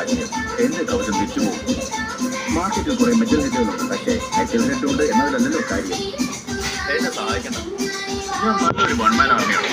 ആശയം. എന്റെ കവചം വിറ്റുപോകും. മാർക്കറ്റിൽ കുറെ മെറ്റൽ ഹെഡുകളുണ്ട്, പക്ഷേ മെറ്റൽ ഹെഡ് ഉണ്ട് എന്നതിലല്ലോ കാര്യം. എന്നെ സഹായിക്കണം. ഞാൻ നല്ലൊരു വൺമാൻ ആർമിയാണ്.